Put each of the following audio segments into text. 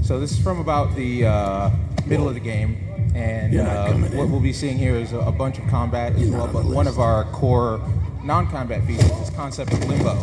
So this is from about the middle of the game, and what we'll be seeing here is a bunch of combat as well, but one of our core non-combat features is concept of limbo.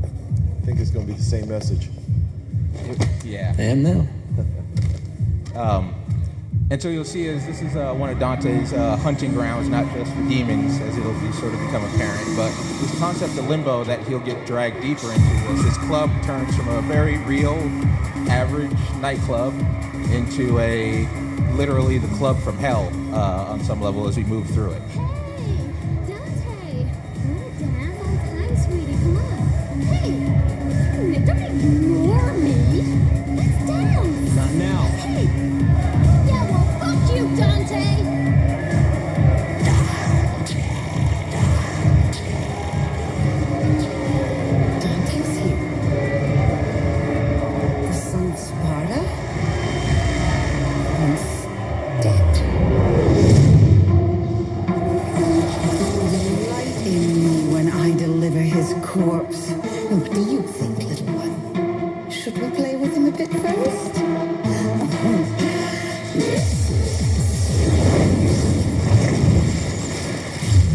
I think it's going to be the same message. Yeah. I am now. And so you'll see as this is one of Dante's hunting grounds, not just for demons, as it'll be sort of become apparent, but this concept of limbo that he'll get dragged deeper into as this club turns from a very real, average nightclub into a literally the club from hell on some level as we move through it. Hey, Dante, wanna dance on time, sweetie? Come on. Hey, don't ignore me. Let's dance. Not now. Hey, yeah, well, fuck you, Dante. Dante's here. The son of Sparta? Once dead. Delight in me when I deliver his corpse. What do you think, little one? Should we play with him a bit first?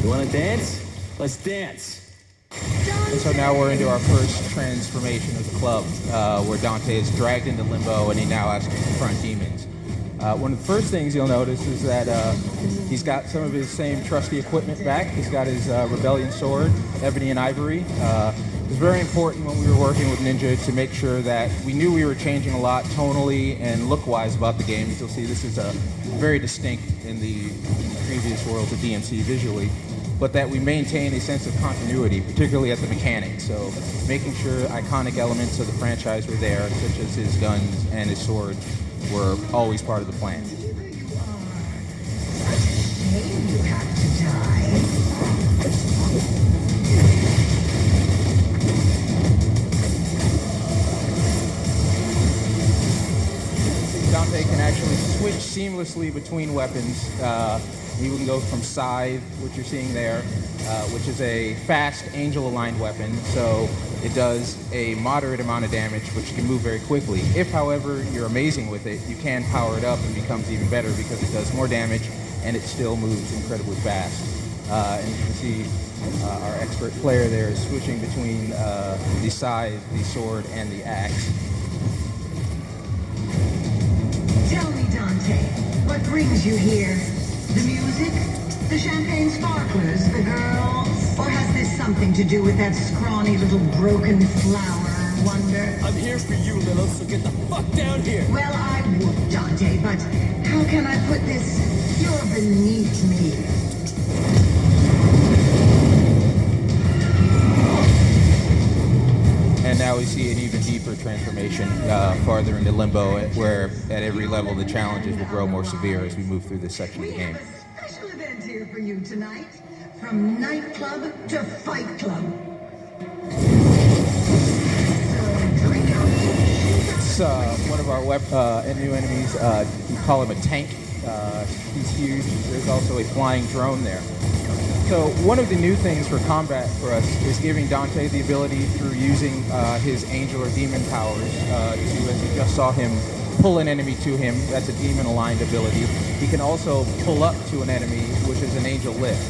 You want to dance? Let's dance. And so now we're into our first transformation of the club, where Dante is dragged into limbo and he now has to confront demons. One of the first things you'll notice is that he's got some of his same trusty equipment back. He's got his Rebellion sword, ebony and ivory. It was very important when we were working with Ninja to make sure that we knew we were changing a lot tonally and look-wise about the game. You'll see this is very distinct in the previous worlds of DMC visually, but that we maintain a sense of continuity, particularly at the mechanics. So making sure iconic elements of the franchise were there, such as his guns and his sword, were always part of the plan. You have to die. Dante can actually switch seamlessly between weapons. You can go from Scythe, which you're seeing there, which is a fast angel-aligned weapon, so it does a moderate amount of damage, which can move very quickly. If, however, you're amazing with it, you can power it up and it becomes even better because it does more damage and it still moves incredibly fast. And you can see our expert player there is switching between the Scythe, the sword, and the axe. Tell me, Dante, what brings you here? The music? The champagne sparklers? The girls? Or has this something to do with that scrawny little broken flower, wonder? I'm here for you, Lilith, so get the fuck down here. Well, I would, Dante, but how can I put this? You're beneath me. And now we see an even deeper transformation farther into limbo, where at every level the challenges will grow more severe as we move through this section of the We game. have a special event here for you tonight. From nightclub to fight club. So drink up. It's one of our new enemies. We call him a tank. He's huge. There's also a flying drone there. So one of the new things for combat for us is giving Dante the ability through using his angel or demon powers to, as you just saw him, pull an enemy to him. That's a demon-aligned ability. He can also pull up to an enemy, which is an angel lift.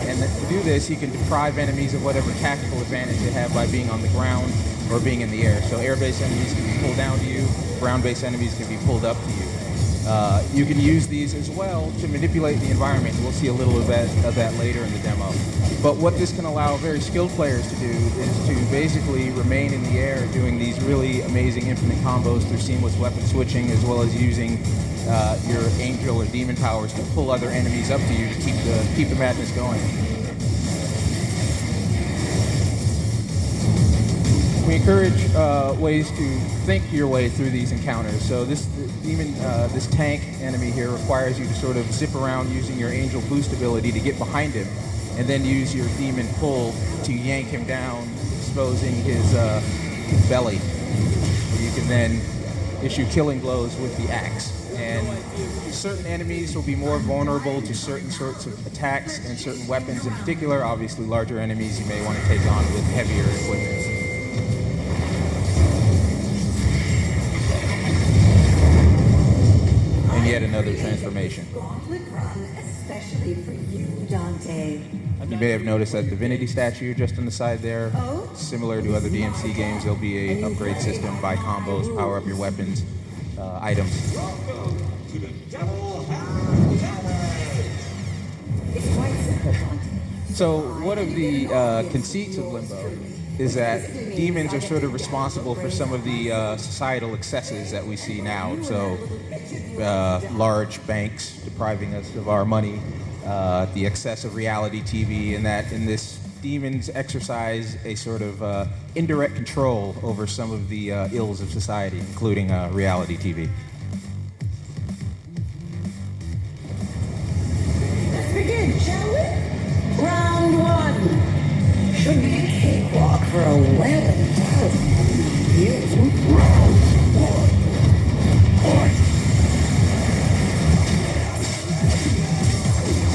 And to do this, he can deprive enemies of whatever tactical advantage they have by being on the ground or being in the air. So air-based enemies can be pulled down to you, ground-based enemies can be pulled up to you. You can use these as well to manipulate the environment. We'll see a little of that later in the demo. But what this can allow very skilled players to do is to basically remain in the air doing these really amazing infinite combos through seamless weapon switching, as well as using your angel or demon powers to pull other enemies up to you to keep the madness going. We encourage ways to think your way through these encounters. So this tank enemy here requires you to sort of zip around using your angel boost ability to get behind him, and then use your demon pull to yank him down, exposing his belly. You can then issue killing blows with the axe. And certain enemies will be more vulnerable to certain sorts of attacks and certain weapons in particular. Obviously, larger enemies you may want to take on with heavier equipment. another transformation. Gauntlet run, especially for you, Dante. You may have noticed that divinity statue just on the side there. Oh? Similar to other DMC games, there'll be a upgrade system, buy combos, power up your weapons, items. It's quite simple, Dante. So one of the conceits of Limbo is that demons are sort of responsible for some of the societal excesses that we see now. So large banks depriving us of our money, the excess of reality TV, and that in this demons exercise a sort of indirect control over some of the ills of society, including reality TV. Let's begin, shall we? Round one. Should be a cakewalk for a well-endowed youth.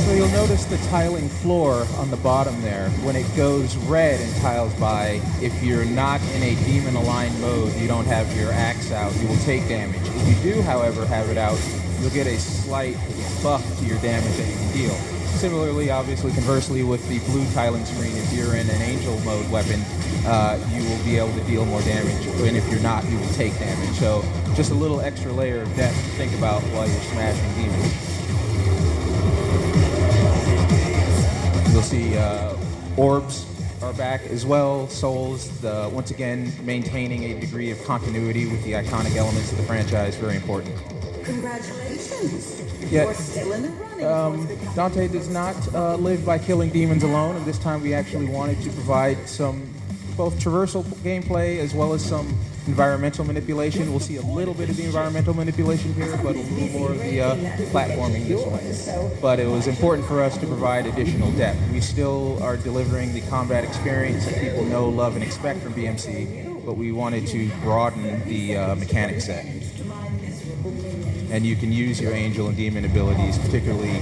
So you'll notice the tiling floor on the bottom there. When it goes red and tiles by, if you're not in a demon-aligned mode, you don't have your axe out, you will take damage. If you do, however, have it out, you'll get a slight buff to your damage that you can deal. Similarly, obviously, conversely, with the blue tiling screen, if you're in an angel mode weapon, you will be able to deal more damage. And if you're not, you will take damage. So just a little extra layer of depth to think about while you're smashing demons. You'll see orbs are back as well, souls, once again maintaining a degree of continuity with the iconic elements of the franchise, very important. Congratulations. Yeah. You're still in the running. Dante does not live by killing demons alone, and this time we actually wanted to provide some both traversal gameplay as well as some environmental manipulation. We'll see a little bit of the environmental manipulation here, but a little more of the platforming this way. But it was important for us to provide additional depth. We still are delivering the combat experience that people know, love, and expect from BMC, but we wanted to broaden the mechanic set. And you can use your angel and demon abilities, particularly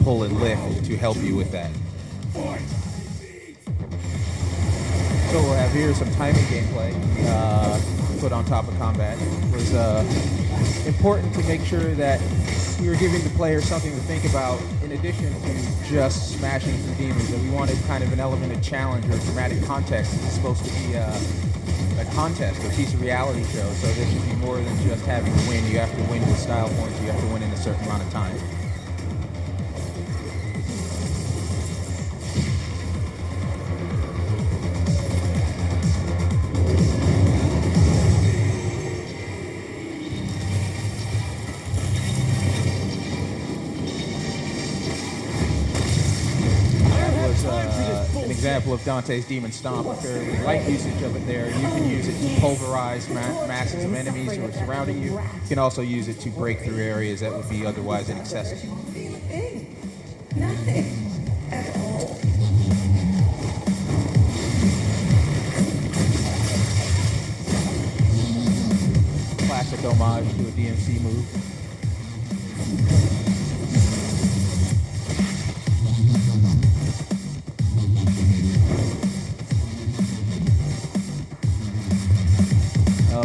pull and lift, to help you with that. So we'll have here some timing gameplay put on top of combat. It was important to make sure that we were giving the player something to think about in addition to just smashing through demons, and we wanted kind of an element of challenge or dramatic context. It's supposed to be a contest, a piece of reality show, so there should be more than just having to win. You have to win with style points, you have to win in a certain amount of time. An example of Dante's Demon Stomp, a fairly light usage of it there. You can use it to pulverize masses of enemies who are surrounding you. You can also use it to break through areas that would be otherwise inaccessible. Nothing at all. Classic homage to a DMC move.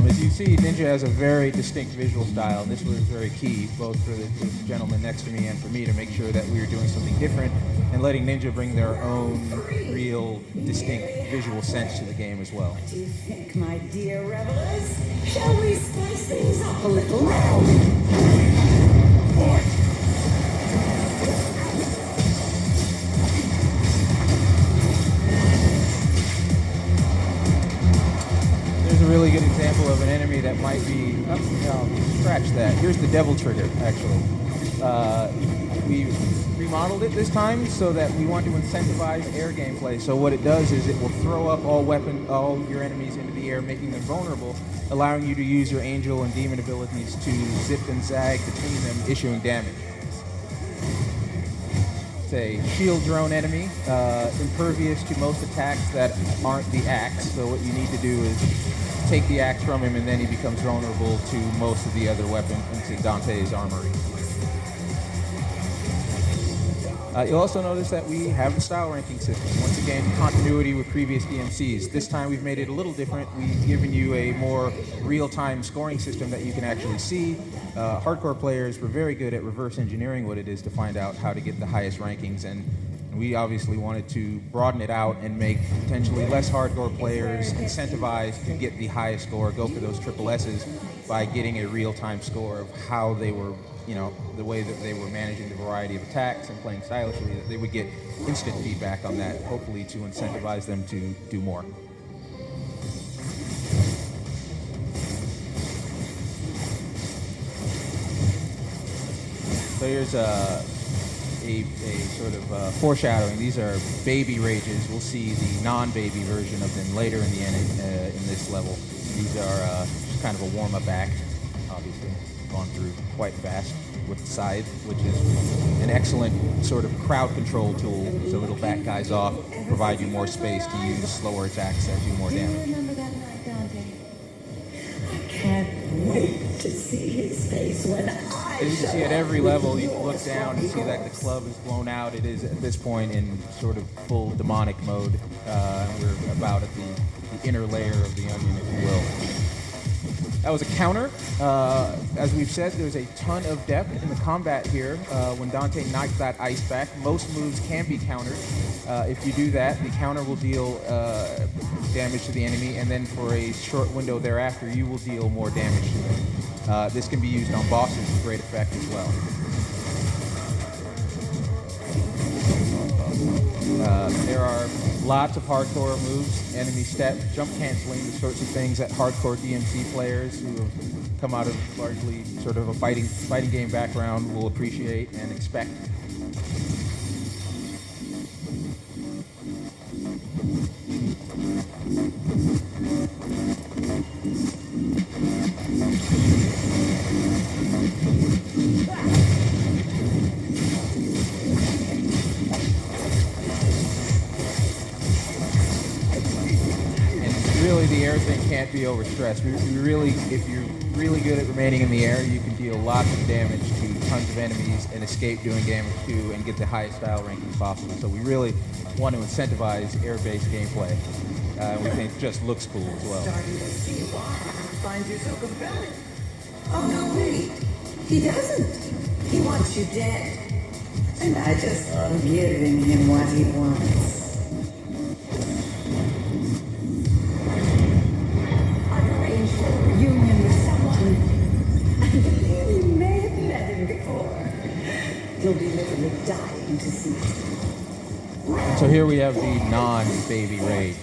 As you see, Ninja has a very distinct visual style, and this was very key, both for the gentleman next to me and for me, to make sure that we were doing something different and letting Ninja bring their own real, distinct visual sense to the game as well. What do you think, my dear revelers? Shall we spice things up a little? A really good example of an enemy that might be, scratch that. Here's the Devil Trigger, actually. We remodeled it this time so that we want to incentivize air gameplay. So what it does is it will throw up all your enemies into the air, making them vulnerable, allowing you to use your angel and demon abilities to zip and zag between them, issuing damage. It's a shield drone enemy, impervious to most attacks that aren't the axe. So what you need to do is take the axe from him, and then he becomes vulnerable to most of the other weapons into Dante's armory. You'll also notice that we have the style ranking system. Once again, continuity with previous DMCs. This time we've made it a little different. We've given you a more real-time scoring system that you can actually see. Hardcore players were very good at reverse engineering what it is to find out how to get the highest rankings, and we obviously wanted to broaden it out and make potentially less hardcore players incentivized to get the highest score, go for those triple S's by getting a real-time score of how they were, the way that they were managing the variety of attacks and playing stylishly, that they would get instant feedback on that, hopefully to incentivize them to do more. So here's a sort of foreshadowing. These are baby rages. We'll see the non-baby version of them later in this level. These are just kind of a warm-up act. Obviously, gone through quite fast with the scythe, which is an excellent sort of crowd control tool. So it'll back guys off, provide you more space to use slower attacks that do more damage. Remember that night, Dante? I can't wait to see his face when I As you can see at every level, you can look down and see that the club is blown out. It is at this point in sort of full demonic mode. We're about at the inner layer of the onion, if you will. That was a counter. As we've said, there's a ton of depth in the combat here. When Dante knocks that ice back, most moves can be countered. If you do that, the counter will deal damage to the enemy, and then for a short window thereafter, you will deal more damage to them. This can be used on bosses with great effect as well. There are lots of hardcore moves, enemy step, jump canceling, the sorts of things that hardcore DMC players who have come out of largely sort of a fighting game background will appreciate and expect. Really, the air thing can't be overstressed. If you're really good at remaining in the air, you can deal lots of damage to tons of enemies and escape doing damage too, and get the highest style rankings possible. So we really want to incentivize air-based gameplay. We think it just looks cool as well. Starting to see why I find you so compelling. Oh, no, wait. He doesn't. He wants you dead. And I just love giving him what he wants. I've arranged for a reunion with someone. You may have met him before. You'll be literally dying to see him. So here we have the non-baby rage.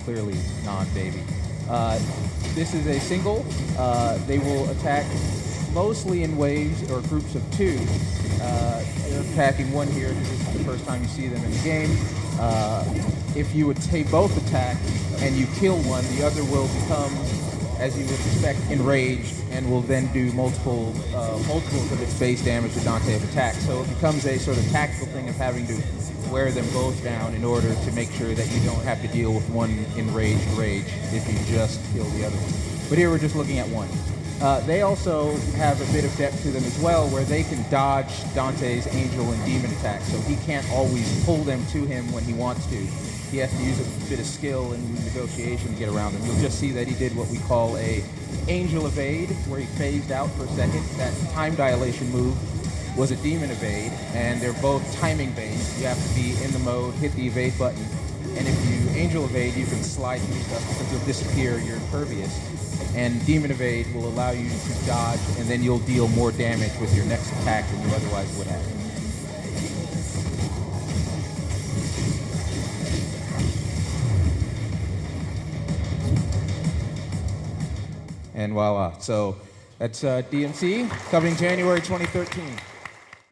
Clearly non-baby. This is a single. They will attack mostly in waves or groups of two. They're attacking one here because this is the first time you see them in the game. If you would take both attack and you kill one, the other will become, as you would expect, enraged and will then do multiples of its base damage to Dante's attack. So it becomes a sort of tactical thing of having to wear them both down in order to make sure that you don't have to deal with one enraged rage if you just kill the other one. But here we're just looking at one. They also have a bit of depth to them as well, where they can dodge Dante's angel and demon attacks, so he can't always pull them to him when he wants to. He has to use a bit of skill and negotiation to get around them. You'll just see that he did what we call a angel evade, where he phased out for a second. That time dilation move was a demon evade, and they're both timing based. You have to be in the mode, hit the evade button, and if you angel evade, you can slide through stuff because you'll disappear, you're impervious. And demon evade will allow you to dodge, and then you'll deal more damage with your next attack than you otherwise would have. And voila. So that's DMC coming January 2013.